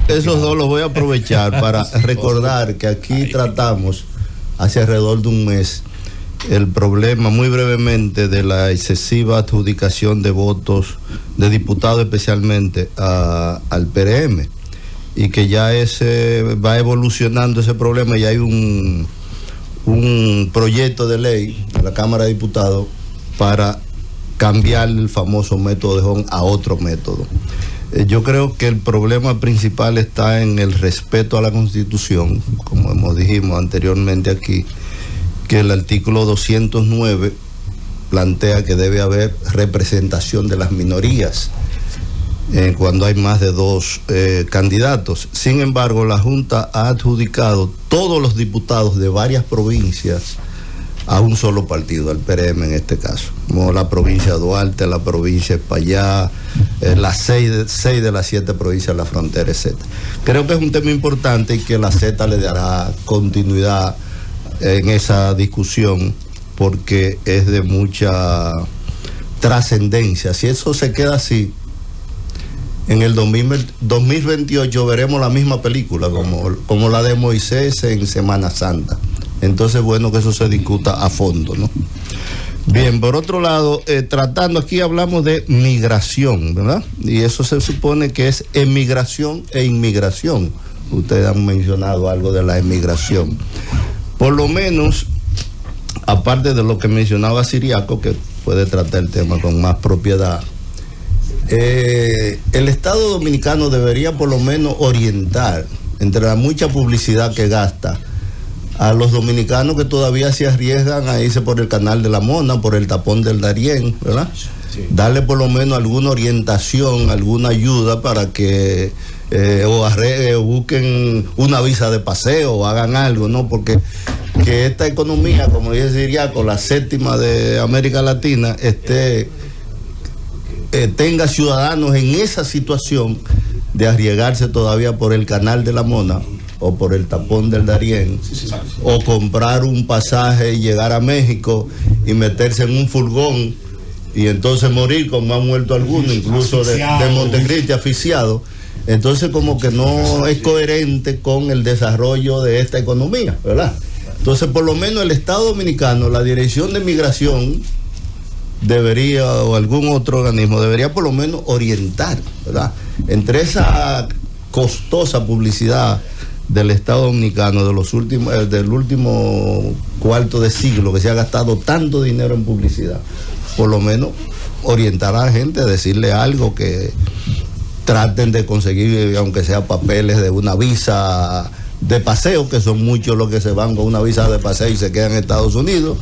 esos dos los voy a aprovechar para recordar que aquí tratamos hace alrededor de un mes el problema muy brevemente de la excesiva adjudicación de votos de diputados, especialmente al PRM, y que ya va evolucionando ese problema. Y hay un proyecto de ley en la Cámara de Diputados para cambiar el famoso método de Hong a otro método. Yo creo que el problema principal está en el respeto a la Constitución, como dijimos anteriormente aquí, que el artículo 209 plantea que debe haber representación de las minorías cuando hay más de dos candidatos. Sin embargo, la Junta ha adjudicado todos los diputados de varias provincias a un solo partido, al PRM en este caso, como la provincia de Duarte, la provincia de Espaillá, las 6 de las 7 provincias de la frontera, etc. Creo que es un tema importante y que la Z le dará continuidad en esa discusión, porque es de mucha trascendencia. Si eso se queda así, en el 2028 veremos la misma película como la de Moisés en Semana Santa. Entonces, bueno, que eso se discuta a fondo, ¿no? Bien, por otro lado, tratando aquí hablamos de migración, ¿verdad? Y eso se supone que es emigración e inmigración. Ustedes han mencionado algo de la emigración. Por lo menos, aparte de lo que mencionaba Siriaco, que puede tratar el tema con más propiedad, el Estado Dominicano debería por lo menos orientar, entre la mucha publicidad que gasta, a los dominicanos que todavía se arriesgan a irse por el canal de la Mona, por el tapón del Darién, ¿verdad? Sí. Darle por lo menos alguna orientación, alguna ayuda para que o busquen una visa de paseo o hagan algo, ¿no? Porque que esta economía, como dice Siriaco, la séptima de América Latina, tenga ciudadanos en esa situación de arriesgarse todavía por el canal de la Mona o por el tapón del Darién, o comprar un pasaje y llegar a México y meterse en un furgón y entonces morir, como han muerto algunos, incluso de Montecristi, asfixiado. Entonces, como que no es coherente con el desarrollo de esta economía, ¿verdad? Entonces, por lo menos el Estado Dominicano, la Dirección de Migración debería, o algún otro organismo, debería por lo menos orientar, ¿verdad? Entre esa costosa publicidad del Estado Dominicano del último cuarto de siglo, que se ha gastado tanto dinero en publicidad, por lo menos orientar a la gente, decirle algo, que traten de conseguir, aunque sea papeles de una visa de paseo, que son muchos los que se van con una visa de paseo y se quedan en Estados Unidos,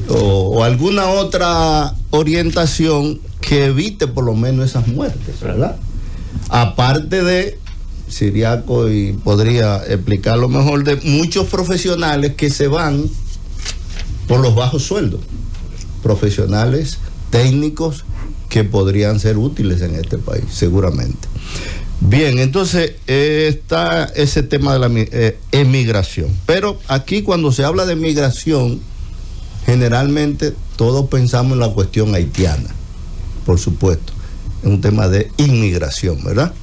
o alguna otra orientación que evite por lo menos esas muertes, ¿verdad? Aparte de Siriaco, y podría explicarlo mejor, de muchos profesionales que se van por los bajos sueldos, profesionales técnicos que podrían ser útiles en este país, seguramente. Bien, entonces está ese tema de la emigración, pero aquí cuando se habla de migración, generalmente todos pensamos en la cuestión haitiana, por supuesto, es un tema de inmigración, ¿verdad?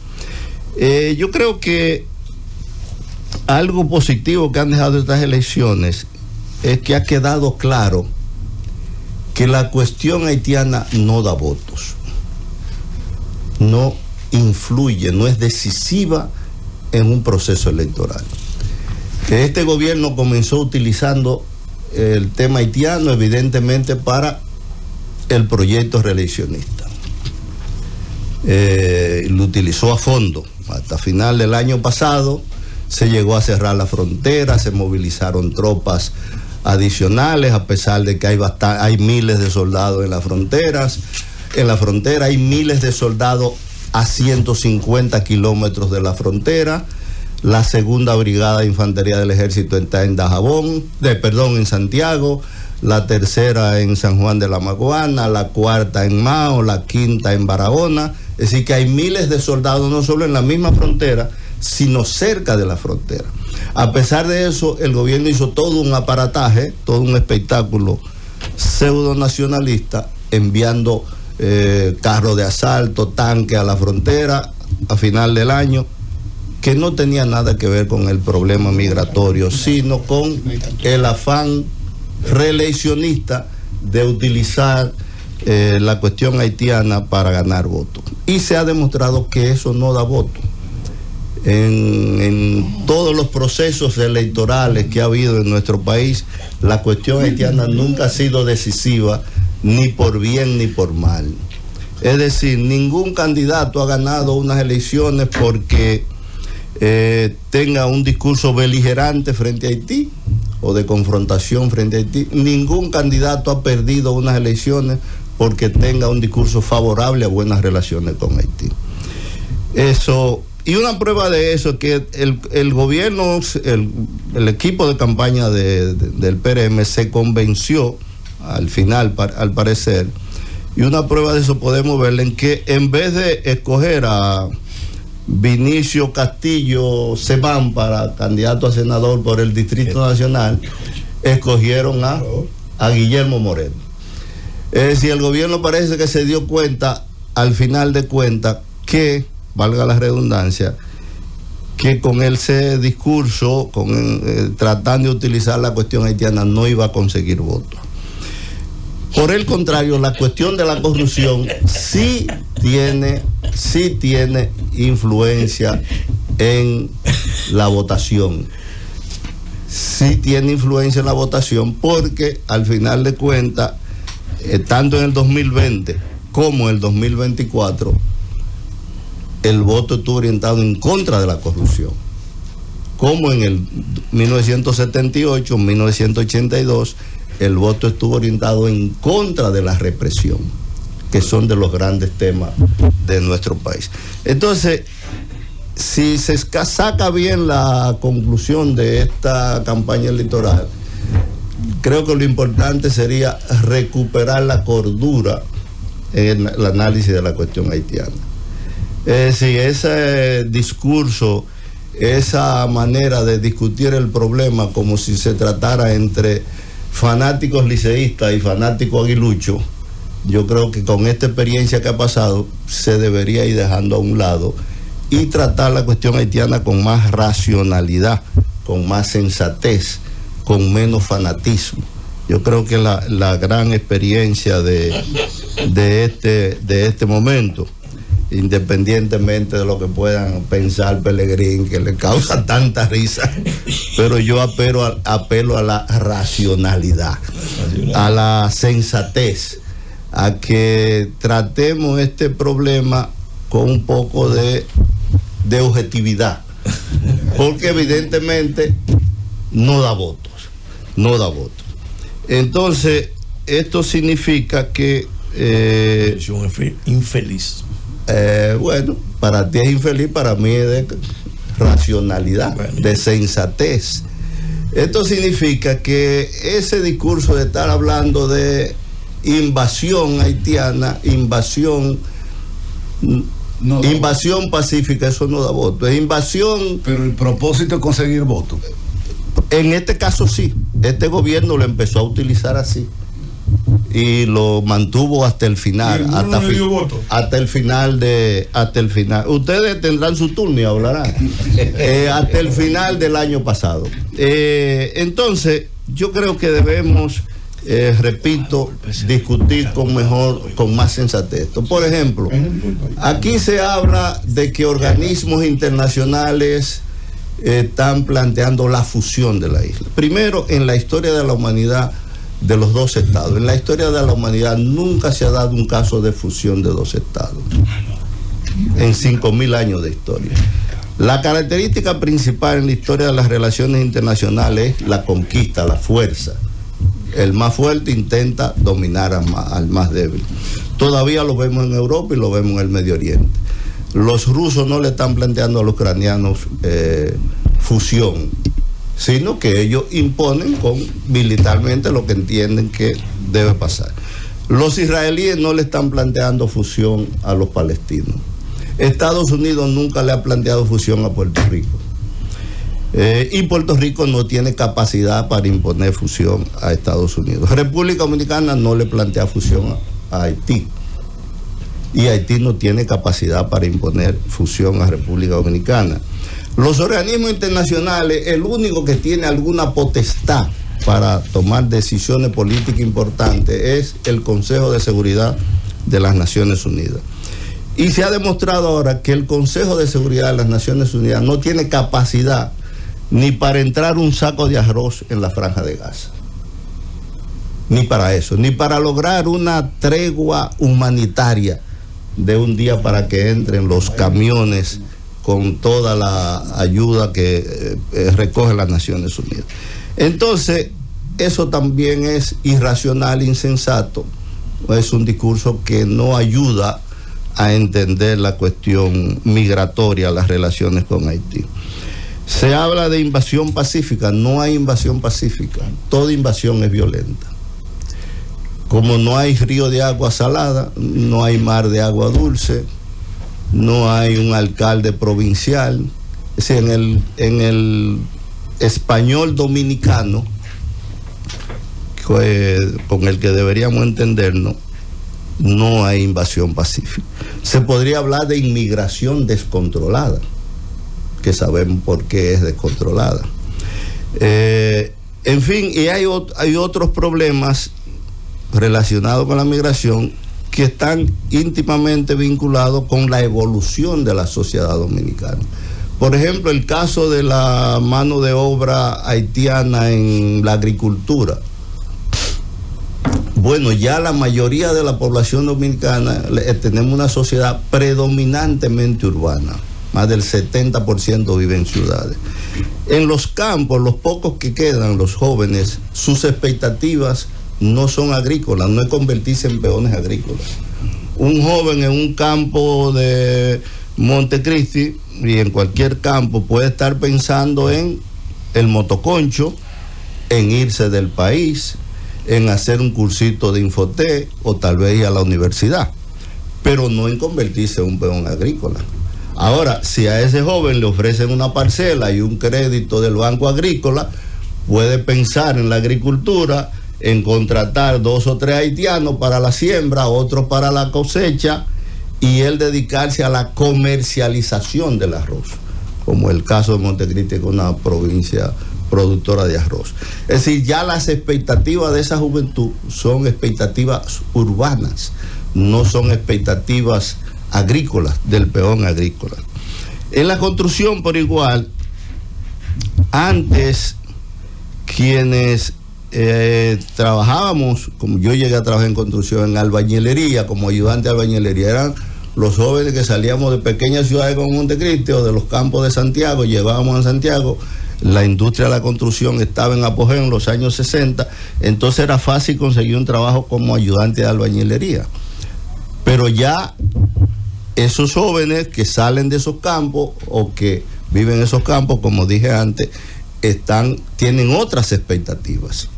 Yo creo que algo positivo que han dejado estas elecciones es que ha quedado claro que la cuestión haitiana no da votos, no influye, no es decisiva en un proceso electoral. Que este gobierno comenzó utilizando el tema haitiano evidentemente para el proyecto reeleccionista. Lo utilizó a fondo. Hasta final del año pasado se llegó a cerrar la frontera, se movilizaron tropas adicionales, a pesar de que hay miles de soldados en las fronteras. En la frontera hay miles de soldados a 150 kilómetros de la frontera. La segunda brigada de infantería del ejército está en en Santiago, la tercera en San Juan de la Maguana, la cuarta en Mao, la quinta en Barahona. Es decir, que hay miles de soldados no solo en la misma frontera, sino cerca de la frontera. A pesar de eso, el gobierno hizo todo un aparataje, todo un espectáculo pseudo nacionalista, enviando carros de asalto, tanques a la frontera a final del año, que no tenía nada que ver con el problema migratorio, sino con el afán reeleccionista de utilizar la cuestión haitiana para ganar votos. Y se ha demostrado que eso no da voto. En todos los procesos electorales que ha habido en nuestro país, la cuestión haitiana nunca ha sido decisiva, ni por bien ni por mal. Es decir, ningún candidato ha ganado unas elecciones porque tenga un discurso beligerante frente a Haití o de confrontación frente a Haití. Ningún candidato ha perdido unas elecciones porque tenga un discurso favorable a buenas relaciones con Haití. Eso, y una prueba de eso es que el gobierno, el equipo de campaña del PRM se convenció al final, al parecer, y una prueba de eso podemos ver en que en vez de escoger a Vinicio Castillo Sebán para candidato a senador por el Distrito Nacional, escogieron a Guillermo Moreno. Es decir, el gobierno parece que se dio cuenta, al final de cuentas, que, valga la redundancia, que con ese discurso, tratando de utilizar la cuestión haitiana, no iba a conseguir votos. Por el contrario, la cuestión de la corrupción sí tiene influencia en la votación. Sí tiene influencia en la votación porque al final de cuentas, tanto en el 2020 como en el 2024, el voto estuvo orientado en contra de la corrupción. Como en el 1978, 1982, el voto estuvo orientado en contra de la represión, que son de los grandes temas de nuestro país. Entonces, si se saca bien la conclusión de esta campaña electoral, creo que lo importante sería recuperar la cordura en el análisis de la cuestión haitiana. Es decir, ese discurso, esa manera de discutir el problema como si se tratara entre fanáticos liceístas y fanáticos aguiluchos, yo creo que con esta experiencia que ha pasado se debería ir dejando a un lado y tratar la cuestión haitiana con más racionalidad, con más sensatez, con menos fanatismo. Yo creo que la gran experiencia de este momento, independientemente de lo que puedan pensar Pelegrín, que le causa tanta risa, pero yo apelo a la racionalidad, a la sensatez, a que tratemos este problema con un poco de objetividad, porque evidentemente no da votos. Entonces, esto significa que infeliz. Bueno, para ti es infeliz, para mí es de racionalidad, de sensatez. Esto significa que ese discurso de estar hablando de invasión haitiana, invasión pacífica, eso no da voto. Es invasión. Pero el propósito es conseguir votos. En este caso sí, este gobierno lo empezó a utilizar así y lo mantuvo hasta el final, hasta el final. Ustedes tendrán su turno y hablarán hasta el final del año pasado. Entonces, yo creo que debemos, repito, discutir con más sensatez. Por ejemplo, aquí se habla de que organismos internacionales están planteando la fusión de la isla. Primero, en la historia de la humanidad, de los dos estados, en la historia de la humanidad nunca se ha dado un caso de fusión de dos estados en 5.000 años de historia. La característica principal en la historia de las relaciones internacionales es la conquista, la fuerza. El más fuerte intenta dominar al más débil. Todavía lo vemos en Europa y lo vemos en el Medio Oriente. Los rusos no le están planteando a los ucranianos fusión, sino que ellos imponen militarmente lo que entienden que debe pasar. Los israelíes no le están planteando fusión a los palestinos. Estados Unidos nunca le ha planteado fusión a Puerto Rico. Y Puerto Rico no tiene capacidad para imponer fusión a Estados Unidos. República Dominicana no le plantea fusión a Haití. Y Haití no tiene capacidad para imponer fusión a República Dominicana. Los organismos internacionales, el único que tiene alguna potestad para tomar decisiones políticas importantes es el Consejo de Seguridad de las Naciones Unidas. Y se ha demostrado ahora que el Consejo de Seguridad de las Naciones Unidas no tiene capacidad ni para entrar un saco de arroz en la Franja de Gaza. Ni para eso, ni para lograr una tregua humanitaria de un día para que entren los camiones con toda la ayuda que recogen las Naciones Unidas. Entonces, eso también es irracional, insensato. Es un discurso que no ayuda a entender la cuestión migratoria, las relaciones con Haití. Se habla de invasión pacífica, no hay invasión pacífica, toda invasión es violenta. Como no hay río de agua salada, no hay mar de agua dulce, no hay un alcalde provincial. Es decir, en el español dominicano, con el que deberíamos entendernos, no hay invasión pacífica. Se podría hablar de inmigración descontrolada, que sabemos por qué es descontrolada. En fin, y hay otros problemas relacionados con la migración que están íntimamente vinculados con la evolución de la sociedad dominicana. Por ejemplo, el caso de la mano de obra haitiana en la agricultura. Bueno, ya la mayoría de la población dominicana tenemos una sociedad predominantemente urbana. Más del 70% vive en ciudades. En los campos, los pocos que quedan, los jóvenes, sus expectativas no son agrícolas, no es convertirse en peones agrícolas. Un joven en un campo de Montecristi y en cualquier campo puede estar pensando en el motoconcho, en irse del país, en hacer un cursito de Infotec o tal vez ir a la universidad, pero no en convertirse en un peón agrícola. Ahora, si a ese joven le ofrecen una parcela y un crédito del Banco Agrícola, puede pensar en la agricultura, en contratar 2 o 3 haitianos para la siembra, otros para la cosecha, y él dedicarse a la comercialización del arroz, como el caso de Montecristi, que es una provincia productora de arroz. Es decir, ya las expectativas de esa juventud son expectativas urbanas, no son expectativas agrícolas, del peón agrícola. En la construcción, por igual, antes quienes trabajábamos, como yo llegué a trabajar en construcción, en albañilería, como ayudante de albañilería, eran los jóvenes que salíamos de pequeñas ciudades como Montecristi o de los campos de Santiago, llegábamos a Santiago. La industria de la construcción estaba en apogeo en los años 60, entonces era fácil conseguir un trabajo como ayudante de albañilería. Pero ya esos jóvenes que salen de esos campos o que viven en esos campos, como dije antes, tienen otras expectativas.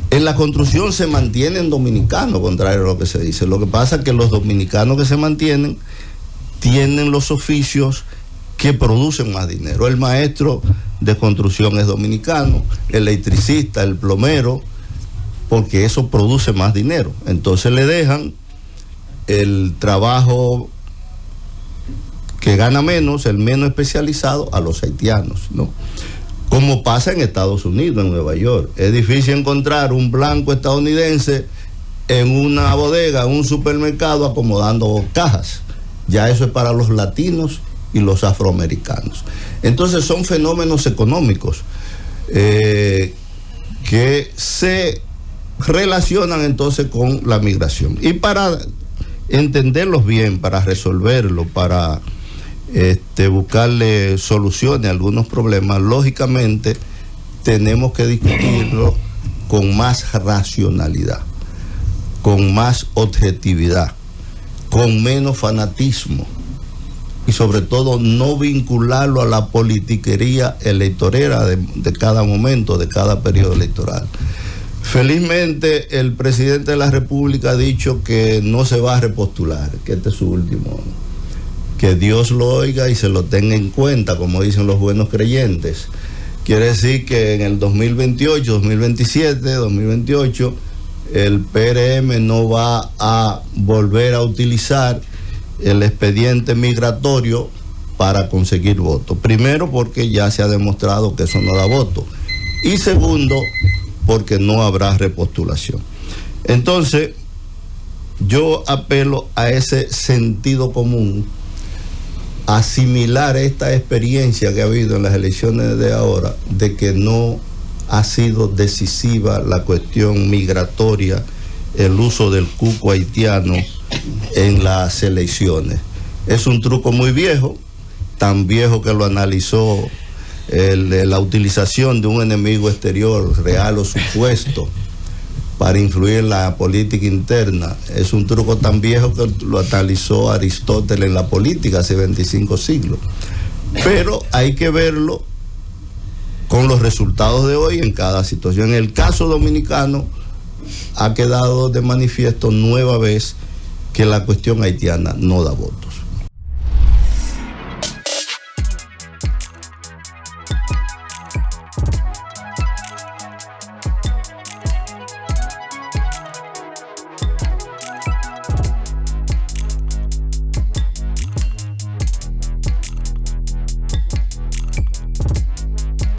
En la construcción se mantienen dominicanos, contrario a lo que se dice. Lo que pasa es que los dominicanos que se mantienen tienen los oficios que producen más dinero. El maestro de construcción es dominicano, el electricista, el plomero, porque eso produce más dinero. Entonces le dejan el trabajo que gana menos, el menos especializado, a los haitianos, ¿no? Como pasa en Estados Unidos, en Nueva York. Es difícil encontrar un blanco estadounidense en una bodega, en un supermercado, acomodando cajas. Ya eso es para los latinos y los afroamericanos. Entonces son fenómenos económicos que se relacionan entonces con la migración. Y para entenderlos bien, para resolverlo, para buscarle soluciones a algunos problemas, lógicamente tenemos que discutirlo con más racionalidad, con más objetividad, con menos fanatismo y sobre todo no vincularlo a la politiquería electorera de cada momento, de cada periodo electoral. Felizmente el presidente de la República ha dicho que no se va a repostular, que este es su último. Que Dios lo oiga y se lo tenga en cuenta, como dicen los buenos creyentes. Quiere decir que en el 2028, 2027, 2028, el PRM no va a volver a utilizar el expediente migratorio para conseguir votos. Primero, porque ya se ha demostrado que eso no da voto. Y segundo, porque no habrá repostulación. Entonces, yo apelo a ese sentido común, asimilar esta experiencia que ha habido en las elecciones de ahora, de que no ha sido decisiva la cuestión migratoria, el uso del cuco haitiano en las elecciones. Es un truco muy viejo, tan viejo que lo analizó la utilización de un enemigo exterior, real o supuesto, para influir en la política interna. Es un truco tan viejo que lo analizó Aristóteles en la política hace 25 siglos. Pero hay que verlo con los resultados de hoy en cada situación. En el caso dominicano ha quedado de manifiesto nueva vez que la cuestión haitiana no da voto.